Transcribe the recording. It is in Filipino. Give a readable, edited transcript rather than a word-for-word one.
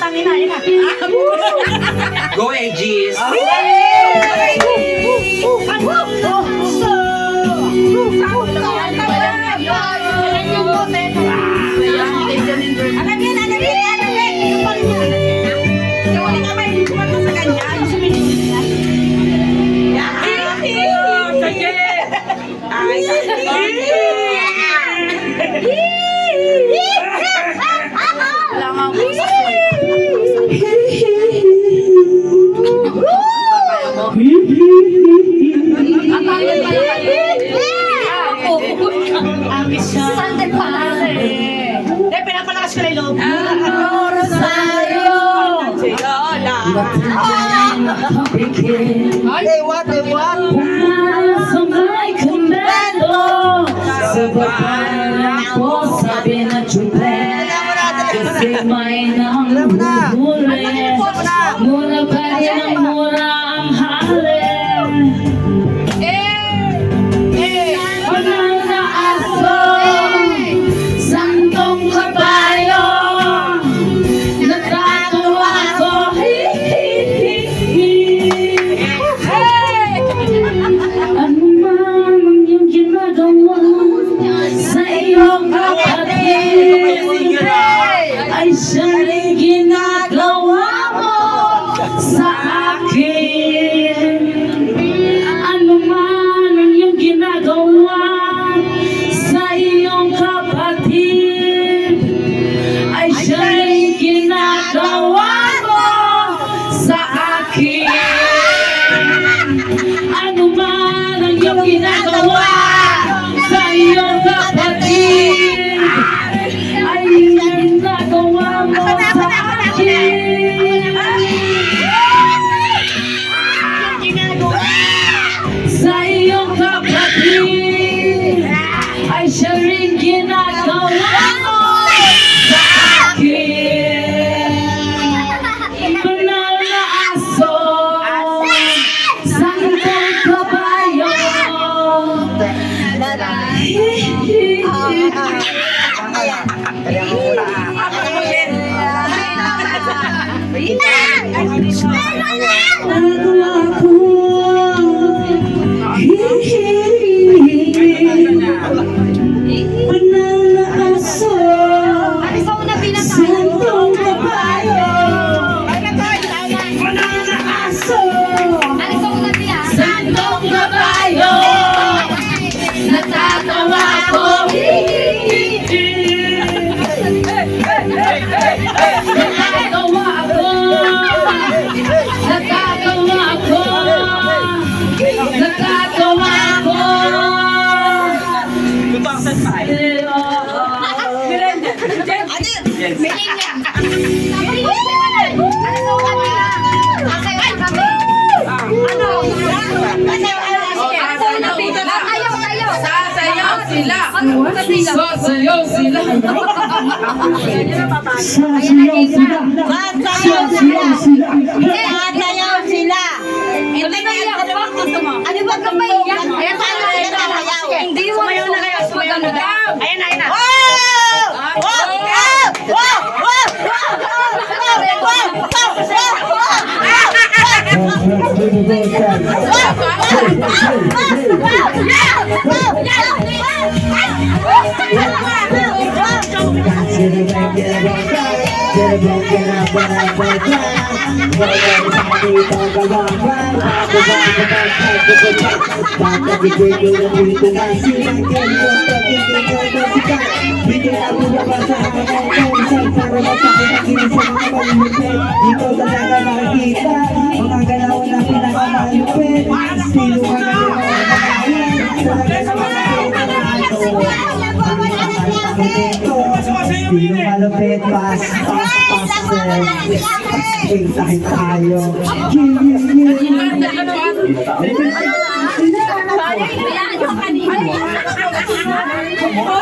tangin na, yun na. Go, Aegis! Sandal pala eh. Pinapalakas ko na yung loob. What? Sa may kumendo, sa baba ko sabi na chupet, kasi may nanguhuli, mura pa rin ang mura ang halin. Panang na aso, santong kabayo, natatawa ko, ano man ang iyong ginagawa sa iyong kapatid, ay siya rin ginagawa mo sa akin. Ano man ang iyong ginagawa sa iyong kapatid, ay siya rin ginagawa mo sa akin. Ano man ang iyong ginagawa sa iyong kapatid, ay ginagawa mo sa akin. Sa iyong kapatid, ay siya rin ginagawa mo sa akin. Banal na aso, santong kabayo, banal na aso, santong kabayo, banal na aso, santong kabayo, natatawa ko. Natatawa ako, natatawa ako, natatawa ako. Sasayaw sila. Sasayaw sila. Ano ba kapaiyak? Hindi mo sumayaw na kayo. Sumayaw na daw. Ayan na, ayan na. Sino malupit, pas, tayo tayo. Sayang,